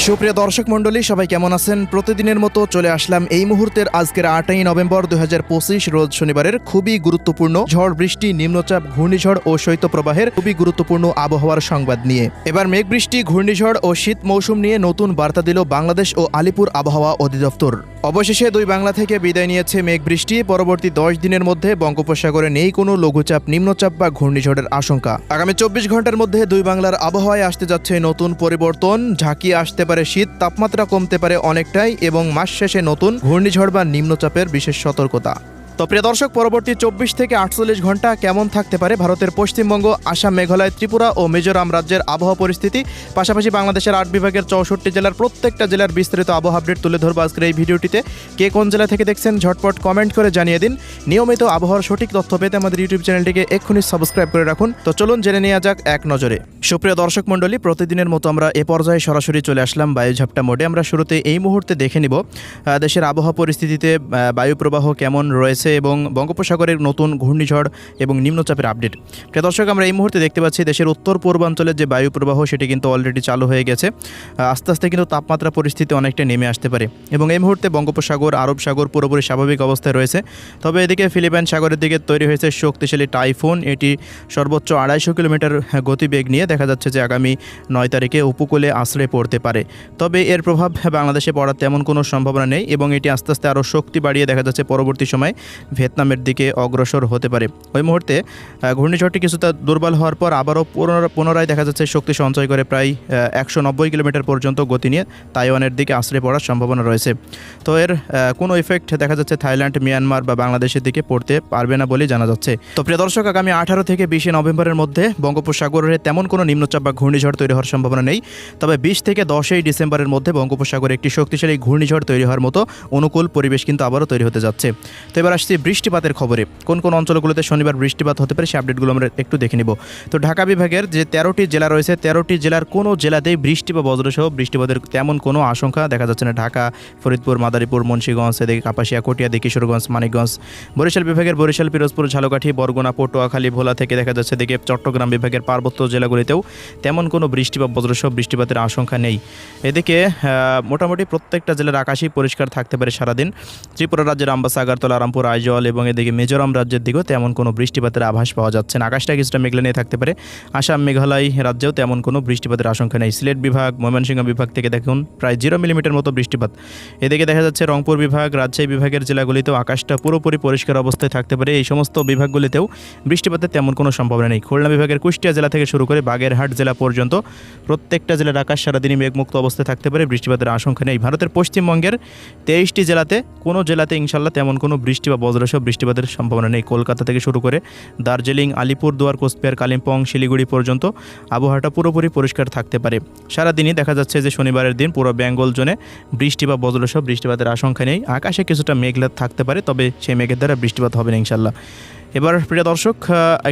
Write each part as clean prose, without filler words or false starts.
সুপ্রিয় দর্শক মণ্ডলী, সবাই কেমন আছেন? প্রতিদিনের মতো চলে আসলাম এই মুহূর্তের আজকের 8ই নভেম্বর 2025 রোজ শনিবারের খুবই গুরুত্বপূর্ণ ঝড় বৃষ্টি, নিম্নচাপ, ঘূর্ণিঝড় ও শৈত্যপ্রবাহের খুবই গুরুত্বপূর্ণ আবহাওয়ার সংবাদ নিয়ে। এবার মেঘ বৃষ্টি, ঘূর্ণিঝড় ও শীত মৌসুম নিয়ে নতুন বার্তা দিল বাংলাদেশ ও আলিপুর আবহাওয়া অধিদপ্তর। অবশেষে দুই বাংলা থেকে বিদায় নিয়েছে মেঘ বৃষ্টি। পরবর্তী 10 দিনের মধ্যে বঙ্গোপসাগরে নেই কোনো লঘুচাপ, নিম্নচাপ বা ঘূর্ণিঝড়ের আশঙ্কা। আগামী 24 ঘন্টার মধ্যে দুই বাংলার আবহাওয়ায় আসতে যাচ্ছে নতুন পরিবর্তন। ঝাঁকিয়ে আসতে পারে শীত, তাপমাত্রা কমতে পারে অনেকটাই এবং মাস শেষে নতুন ঘূর্ণিঝড় বা নিম্নচাপের বিশেষ সতর্কতা। তো প্রিয় দর্শক, পরবর্তী 24 থেকে 48 ঘন্টা কেমন থাকতে পারে ভারতের পশ্চিমবঙ্গ, আসাম, মেঘালয়, ত্রিপুরা ও মিজোরাম রাজ্যের আবহাওয়া পরিস্থিতি, পাশাপাশি বাংলাদেশের 8 বিভাগের 64 জেলার প্রত্যেকটা জেলার বিস্তারিত আবহাওয়া আপডেট তুলে ধরবো আজকের এই ভিডিওটিতে। কে কোন জেলা থেকে দেখছেন ঝটপট কমেন্ট করে জানিয়ে দিন। নিয়মিত আবহাওয়ার সঠিক তথ্য পেতে আমাদের ইউটিউব চ্যানেলটিকে এক্ষুনি সাবস্ক্রাইব করে রাখুন। তো চলুন জেনে নেওয়া যাক এক নজরে। সুপ্রিয় দর্শক মণ্ডলী, প্রতিদিনের মতো আমরা এ পর্যায়ে সরাসরি চলে আসলাম বায়ুঝাপটা মোডে। আমরা শুরুতে এই মুহূর্তে দেখে নিব দেশের আবহাওয়া পরিস্থিতিতে বায়ু প্রবাহ কেমন রয়েছে এবং বঙ্গোপসাগরের নতুন ঘূর্ণিঝড় এবং নিম্নচাপের আপডেট। প্রিয় দর্শক, আমরা এই মুহূর্তে দেখতে পাচ্ছি দেশের উত্তর পূর্বাঞ্চলের যে বায়ু প্রবাহ সেটি কিন্তু অলরেডি চালু হয়ে গেছে। আস্তে আস্তে কিন্তু তাপমাত্রা পরিস্থিতি অনেকটা নেমে আসতে পারে এবং এই মুহূর্তে বঙ্গোপসাগর, আরব সাগর পুরোপুরি স্বাভাবিক অবস্থায় রয়েছে। তবে এদিকে ফিলিপাইন সাগরের দিকে তৈরি হয়েছে শক্তিশালী টাইফুন। এটি সর্বোচ্চ 250 কিলোমিটার গতিবেগ নিয়ে দেখা যাচ্ছে যে আগামী 9 তারিখে উপকূলে আশ্রয় পড়তে পারে। তবে এর প্রভাব বাংলাদেশে পড়ার তেমন কোনো সম্ভাবনা নেই এবং এটি আস্তে আস্তে আরও শক্তি বাড়িয়ে দেখা যাচ্ছে পরবর্তী সময় ভিয়েতনামের দিকে অগ্রসর হতে পারে। ওই মুহূর্তে ঘূর্ণিঝড়টি কিছুটা দুর্বল হওয়ার পর আবারও পুনরায় দেখা যাচ্ছে শক্তি সঞ্চয় করে প্রায় 190 কিলোমিটার পর্যন্ত গতি নিয়ে তাইওয়ানের দিকে আশ্রয় পড়ার সম্ভাবনা রয়েছে। তো এর কোনো ইফেক্ট দেখা যাচ্ছে থাইল্যান্ড, মিয়ানমার বা বাংলাদেশের দিকে পড়তে পারবে না বলে জানা যাচ্ছে। তো প্রিয় দর্শক, আগামী 18 থেকে 20 নভেম্বরের মধ্যে বঙ্গোপসাগরে তেমন কোনো নিম্নচাপ বা ঘূর্ণিঝড় তৈরি হওয়ার সম্ভাবনা নেই। তবে 20 থেকে 10 ডিসেম্বরের মধ্যে বঙ্গোপসাগরে একটি শক্তিশালী ঘূর্ণিঝড় তৈরি হওয়ার মতো অনুকূল পরিবেশ কিন্তু আবারও তৈরি হতে যাচ্ছে। তো এবার আসছি বৃষ্টিপাতের খবরে। কোন কোন অঞ্চলগুলোতে শনিবার বৃষ্টিপাত হতে পারে সেই আপডেটগুলো আমরা একটু দেখে নিব। তো ঢাকা বিভাগের যে 13টি জেলা রয়েছে, 13টি জেলার কোনো জেলাতেই বৃষ্টি বা বজ্রসহ বৃষ্টিপাতের তেমন কোনো আশঙ্কা দেখা যাচ্ছে না। ঢাকা, ফরিদপুর, মাদারীপুর, মুন্সিগঞ্জ, এদিকে কাপাসিয়া, কটিয়াদি, কিশোরগঞ্জ, মানিকগঞ্জ। বরিশাল বিভাগের বরিশাল, পিরোজপুর, ঝালকাঠি, বরগুনা, পটুয়াখালী, ভোলা থেকে দেখা যাচ্ছে এদিকে চট্টগ্রাম বিভাগের পার্বত্য জেলাগুলিতেও তেমন কোনো বৃষ্টি বা বজ্রসহ বৃষ্টিপাতের আশঙ্কা নেই। এদিকে মোটামুটি প্রত্যেকটা জেলার আকাশই পরিষ্কার থাকতে পারে সারাদিন। ত্রিপুরা রাজ্যের আমবাসা, আগরতলা, রামপুর, আইজল এবং এদিকে মিজোরাম রাজ্যের দিকেও তেমন কোনো বৃষ্টিপাতের আভাস পাওয়া যাচ্ছে না। আকাশটা কিছুটা মেঘলা নিয়ে থাকতে পারে। আসাম, মেঘালয় রাজ্যেও তেমন কোনো বৃষ্টিপাতের আশঙ্কা নেই। সিলেট বিভাগ, ময়মনসিংহ বিভাগ থেকে দেখুন প্রায় 0 মিলিমিটার মতো বৃষ্টিপাত। এদিকে দেখা যাচ্ছে রংপুর বিভাগ, রাজশাহী বিভাগের জেলাগুলিতেও আকাশটা পুরোপুরি পরিষ্কার অবস্থায় থাকতে পারে। এই সমস্ত বিভাগগুলিতেও বৃষ্টিপাতের তেমন কোনো সম্ভাবনা নেই। খুলনা বিভাগের কুষ্টিয়া জেলা থেকে শুরু করে বাগেরহাট জেলা পর্যন্ত প্রত্যেকটা জেলার আকাশ সারাদিনই মেঘমুক্ত অবস্থায় থাকতে পারে, বৃষ্টিপাতের আশঙ্কা নেই। ভারতের পশ্চিমবঙ্গের 23টি জেলাতে কোনো জেলাতে ইনশাল্লাহ তেমন কোনো বৃষ্টি বা বজ্রসহ বৃষ্টিপাতের সম্ভাবনা নেই। কলকাতা থেকে শুরু করে দার্জিলিং, আলিপুরদুয়ার, কোচবিহার, কালিম্পং, শিলিগুড়ি পর্যন্ত আবহাওয়াটা পুরোপুরি পরিষ্কার থাকতে পারে। সারাদিনই দেখা যাচ্ছে যে শনিবারের দিন পুরো বেঙ্গল জোনে বৃষ্টি বা বজ্রসহ বৃষ্টিপাতের আশঙ্কা নেই। আকাশে কিছুটা মেঘলা থাকতে পারে, তবে সেই মেঘের দ্বারা বৃষ্টিপাত হবে না ইনশাল্লাহ। এবার প্রিয় দর্শক,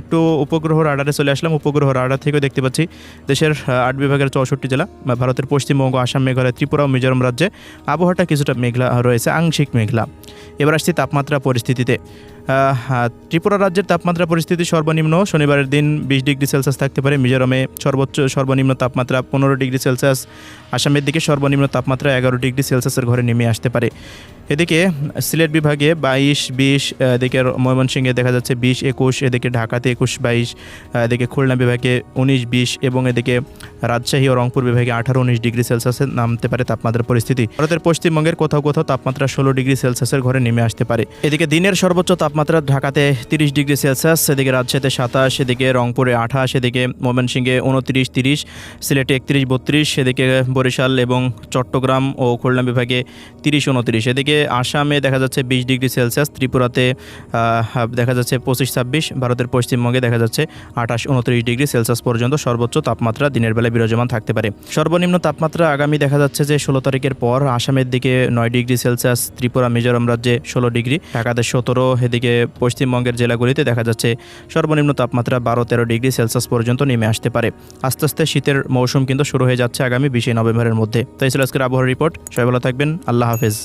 একটু উপগ্রহ রাডারে চলে আসলাম। উপগ্রহ রাডার থেকেও দেখতে পাচ্ছি দেশের 8 বিভাগের 64 জেলা, ভারতের পশ্চিমবঙ্গ, আসাম, মেঘালয়, ত্রিপুরা ও মিজোরাম রাজ্যে আবহাওয়াটা কিছুটা মেঘলা রয়েছে, আংশিক মেঘলা। এবার আসছি তাপমাত্রা পরিস্থিতিতে। ত্রিপুরা রাজ্যের তাপমাত্রা পরিস্থিতি সর্বনিম্ন শনিবারের দিন 20 ডিগ্রি সেলসিয়াস থাকতে পারে। মিজোরামে সর্বনিম্ন তাপমাত্রা 15 ডিগ্রি সেলসিয়াস। আসামের দিকে সর্বনিম্ন তাপমাত্রা 11 ডিগ্রি সেলসিয়াসের ঘরে নেমে আসতে পারে। এদিকে সিলেট বিভাগে 22, 20, এদিকে ময়মনসিংহে দেখা যাচ্ছে 20, 21, এদিকে ঢাকাতে 21, 22, এদিকে খুলনা বিভাগে 19, 20 এবং এদিকে রাজশাহী ও রংপুর বিভাগে 18, 19 ডিগ্রি সেলসিয়াসে নামতে পারে তাপমাত্রার পরিস্থিতি। ভারতের পশ্চিমবঙ্গের কোথাও কোথাও তাপমাত্রা 16 ডিগ্রি সেলসিয়াসের ঘরে নেমে আসতে পারে। এদিকে দিনের সর্বোচ্চ তাপমাত্রা ঢাকাতে 30 ডিগ্রি সেলসিয়াস, এদিকে রাজশাহীতে 27, এদিকে রংপুরে 28, এদিকে ময়মনসিংহে 29, 30, সিলেটে 31, 32, এদিকে বরিশাল এবং চট্টগ্রাম ও খুলনা বিভাগে 30, 29, এদিকে আসামে দেখা যাচ্ছে 20 ডিগ্রি সেলসিয়াস, ত্রিপুরাতে দেখা যাচ্ছে 25, 26, ভারতের পশ্চিমবঙ্গে দেখা যাচ্ছে 28, 29 ডিগ্রি সেলসিয়াস পর্যন্ত সর্বোচ্চ তাপমাত্রা দিনের বেলা বিরাজমান থাকতে পারে। সর্বনিম্ন তাপমাত্রা আগামী দেখা যাচ্ছে যে 16 তারিখের পর আসামের দিকে 9 ডিগ্রি সেলসিয়াস, ত্রিপুরা, মিজোরাম রাজ্যে 16 ডিগ্রি, ঢাকাতে 17, এদিকে পশ্চিমবঙ্গের জেলাগুলিতে দেখা যাচ্ছে সর্বনিম্ন তাপমাত্রা 12-13 ডিগ্রি সেলসিয়াস পর্যন্ত নেমে আসতে পারে। আস্তে আস্তে শীতের মৌসুম কিন্তু শুরু হয়ে যাচ্ছে আগামী 20 নভেম্বরের মধ্যে। তো এই ছিল আজকের আবহাওয়ার রিপোর্ট। সবাই ভালো থাকবেন। আল্লাহ হাফেজ।